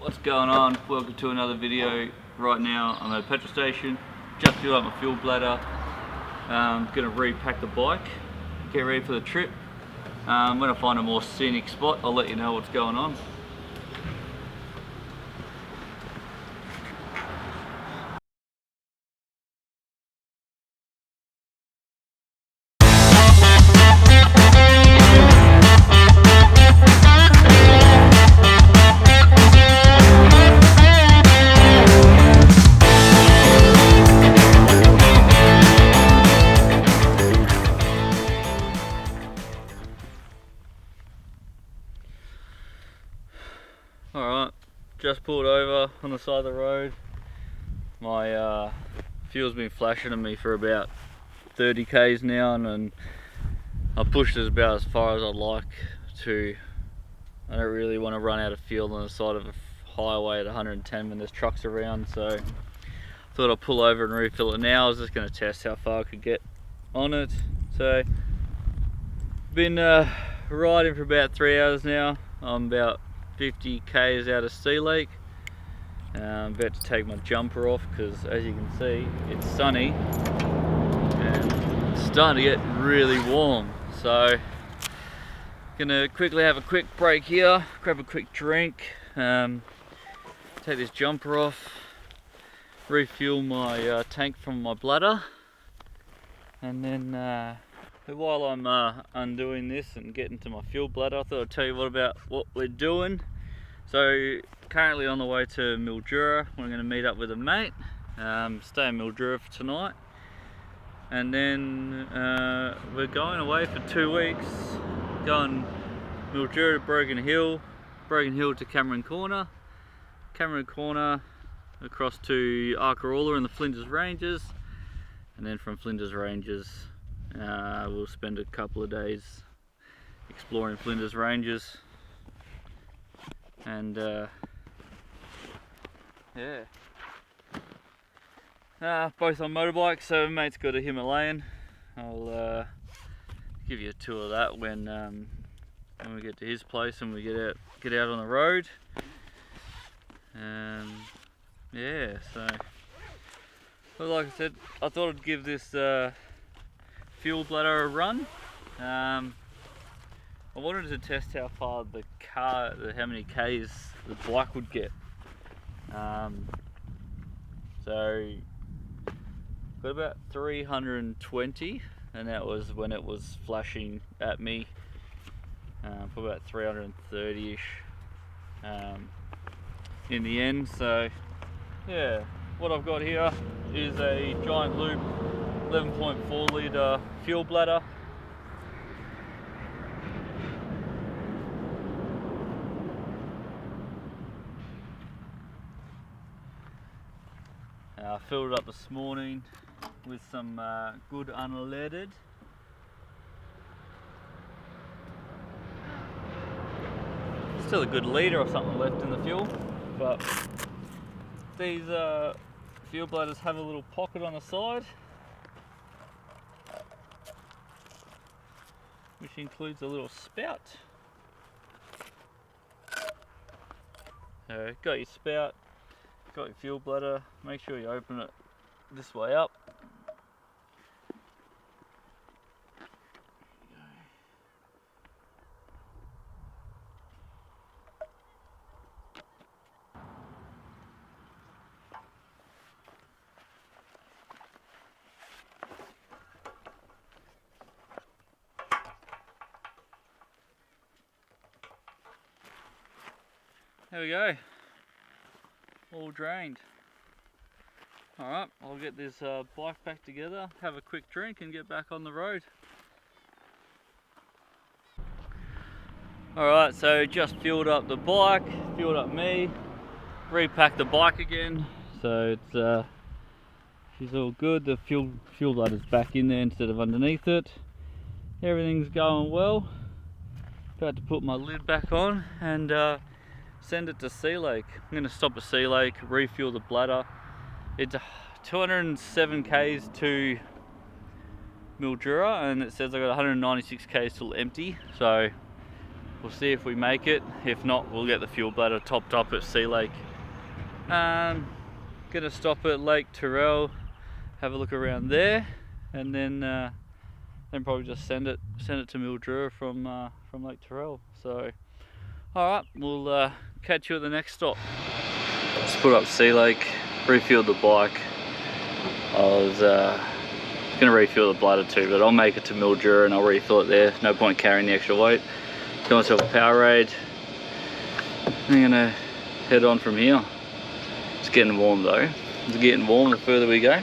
What's going on? Welcome to another video. Right now I'm at a petrol station, just filled up my fuel bladder. Gonna repack the bike, get ready for the trip. When I find a more scenic spot, I'll let you know what's going on. Alright, just pulled over on the side of the road. My fuel's been flashing at me for about 30 k's now, and I pushed it about as far as I'd like to. I don't really want to run out of fuel on the side of a highway at 110 when there's trucks around, so I thought I'd pull over and refill it now. I was just going to test how far I could get on it. So, been riding for about 3 hours now. I'm about 50 k's out of Sea Lake. I'm about to take my jumper off because, as you can see, it's sunny and it's starting to get really warm. So gonna quickly have a quick break here, grab a quick drink, take this jumper off, refuel my tank from my bladder, and then while I'm undoing this and getting to my fuel bladder, I thought I'd tell you what we're doing. So currently on the way to Mildura. We're going to meet up with a mate, stay in Mildura for tonight, and then we're going away for 2 weeks, going Mildura to Broken Hill to Cameron Corner across to Arkaroola in the Flinders Ranges, and then from Flinders Ranges we'll spend a couple of days exploring Flinders Ranges, and yeah, both on motorbikes. So mate's got a Himalayan. I'll give you a tour of that when we get to his place and we get out on the road. Yeah, so well, like I said, I thought I'd give this fuel bladder a run. I wanted to test how far how many k's the bike would get. So got about 320, and that was when it was flashing at me for about 330ish in the end. So yeah, what I've got here is a giant loop 11.4 litre fuel bladder. I filled it up this morning with some good unleaded. Still a good litre or something left in the fuel, but these fuel bladders have a little pocket on the side, which includes a little spout. So got your spout, got your fuel bladder. Make sure you open it this way up. There we go, all drained. Alright, I'll get this bike back together, have a quick drink and get back on the road. Alright, so just fueled up the bike, fueled up me, repacked the bike again. So it's she's all good. The fuel bladder's back in there instead of underneath it. Everything's going well. About to put my lid back on and send it to Sea Lake. I'm going to stop at Sea Lake, refuel the bladder. It's 207 k's to Mildura, and it says I got 196 k's till empty. So we'll see if we make it. If not, we'll get the fuel bladder topped up at Sea Lake. Gonna stop at Lake Tyrell, have a look around there, and then probably just send it to Mildura from Lake Tyrell. So, all right, we'll catch you at the next stop. Just put up Sea Lake, refueled the bike. I was gonna refuel the bladder too, but I'll make it to Mildura and I'll refill it there. No point carrying the extra weight. Got myself a Powerade. I'm gonna head on from here. It's getting warm though. It's getting warm the further we go.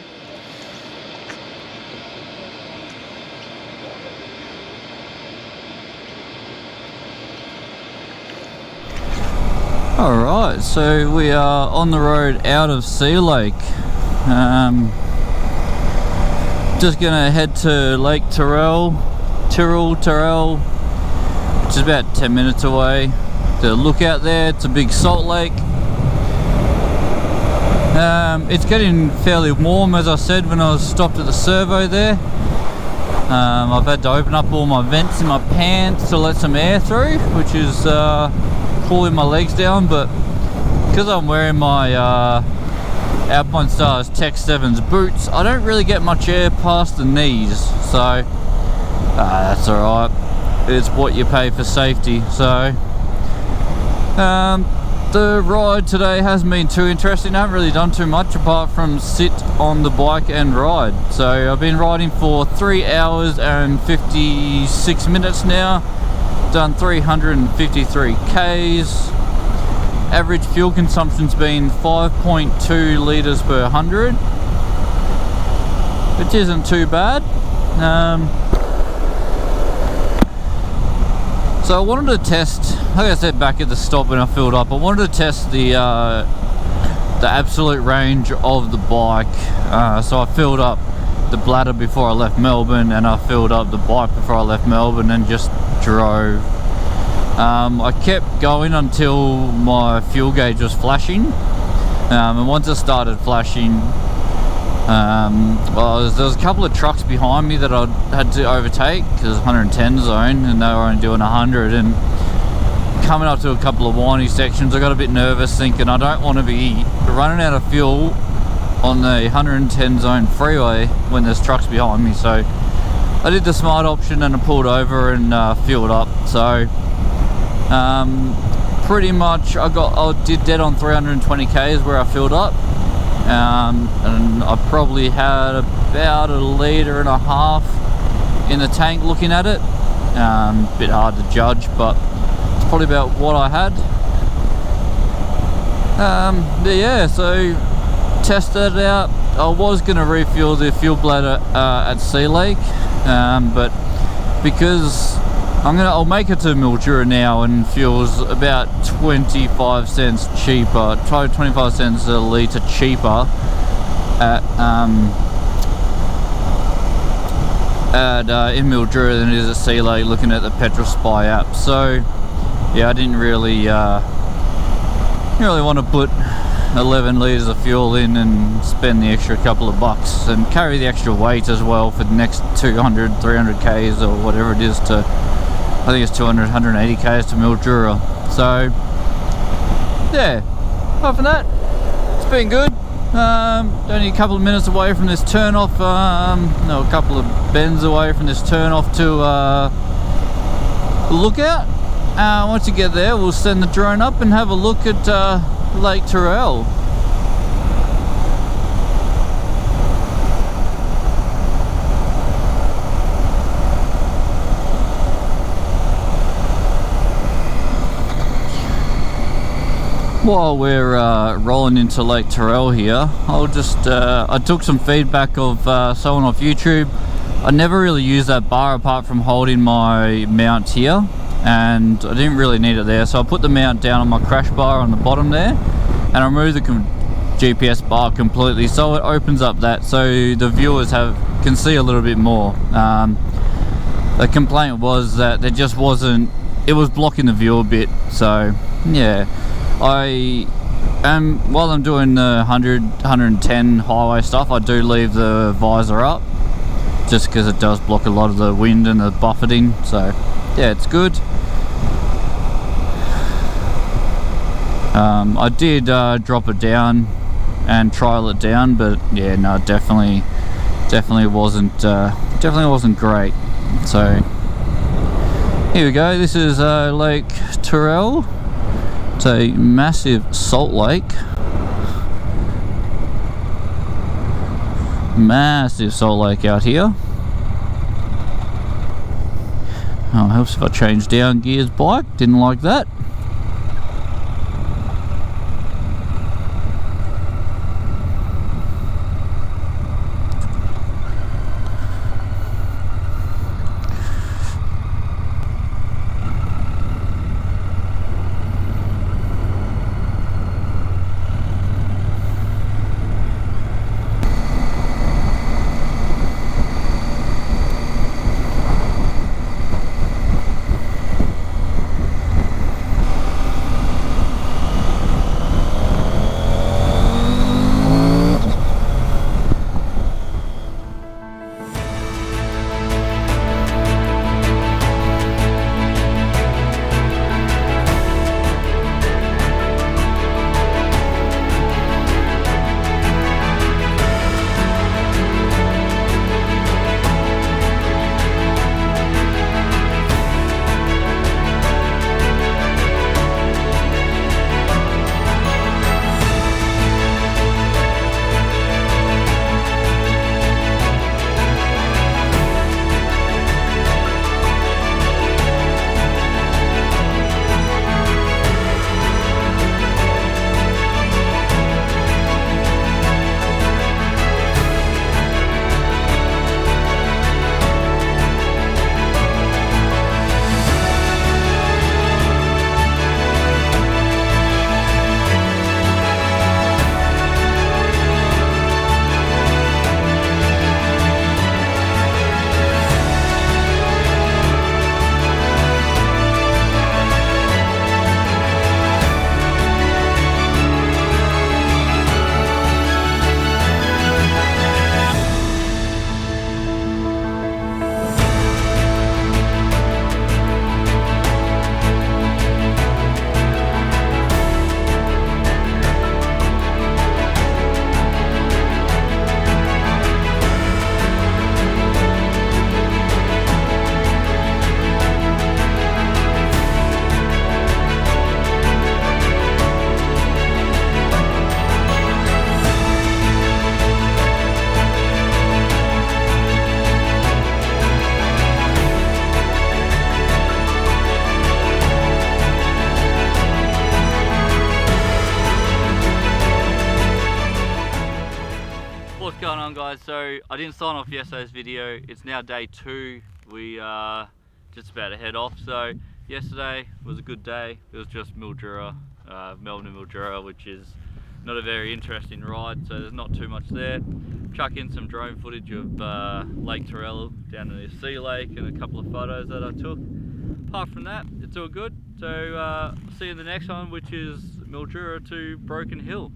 Alright, so we are on the road out of Sea Lake. Just gonna head to Lake Tyrell, which is about 10 minutes away. To look out there, it's a big salt lake. It's getting fairly warm, as I said when I was stopped at the servo there. I've had to open up all my vents in my pants to let some air through, which is cooling my legs down, but because I'm wearing my Alpine Stars Tech 7's boots, I don't really get much air past the knees, so that's alright. It's what you pay for safety. So the ride today hasn't been too interesting. I haven't really done too much apart from sit on the bike and ride. So I've been riding for 3 hours and 56 minutes now. Done 353 Ks. Average fuel consumption's been 5.2 litres per 100, which isn't too bad. So I wanted to test, like I said back at the stop when I filled up, I wanted to test the absolute range of the bike. So I filled up the bladder before I left Melbourne, and I filled up the bike before I left Melbourne and just drove. I kept going until my fuel gauge was flashing, and once it started flashing, well, there was a couple of trucks behind me that I had to overtake because 110 zone and they were only doing 100, and coming up to a couple of windy sections I got a bit nervous, thinking I don't want to be running out of fuel on the 110 zone freeway when there's trucks behind me. So I did the smart option and I pulled over and fueled up. So pretty much I did dead on 320 Ks where I filled up, and I probably had about 1.5 litres in the tank looking at it. Bit hard to judge, but it's probably about what I had. But yeah, so tested it out. I was going to refuel the fuel bladder at Sea Lake, but because I'll make it to Mildura now, and fuel's about 25 cents cheaper, try 25 cents a litre cheaper at in Mildura than it is at Sea Lake, looking at the Petrol Spy app. So yeah, I didn't really want to put 11 litres of fuel in and spend the extra couple of bucks and carry the extra weight as well for the next 200, 300 Ks or whatever it is to, I think it's 200, 180 Ks to Mildura. So yeah, apart from that, it's been good. Only a couple of minutes away from this turn off, no, a couple of bends away from this turn off to Lookout. Once you get there, we'll send the drone up and have a look at Lake Tyrell. While we're rolling into Lake Tyrell here, I'll just I took some feedback of someone off YouTube. I never really used that bar apart from holding my mount here, and I didn't really need it there, so I put the mount down on my crash bar on the bottom there, and I removed the GPS bar completely, so it opens up that so the viewers can see a little bit more. The complaint was that there just wasn't, it was blocking the view a bit. So yeah, while I'm doing the 100, 110 highway stuff, I do leave the visor up just because it does block a lot of the wind and the buffeting. So yeah, it's good. I did drop it down and trial it down, but yeah, no, definitely wasn't great. So here we go. This is Lake Tyrell. It's a massive salt lake. Massive salt lake out here. Oh, it helps if I change down gears bike. Didn't like that. What's going on, guys? So I didn't sign off yesterday's video. It's now day 2. We are just about to head off. So yesterday was a good day. It was just Mildura, Melbourne and Mildura, which is not a very interesting ride, so there's not too much there. Chuck in some drone footage of Lake Tyrell down in the sea lake and a couple of photos that I took. Apart from that, it's all good. So see you in the next one, which is Mildura to Broken Hill.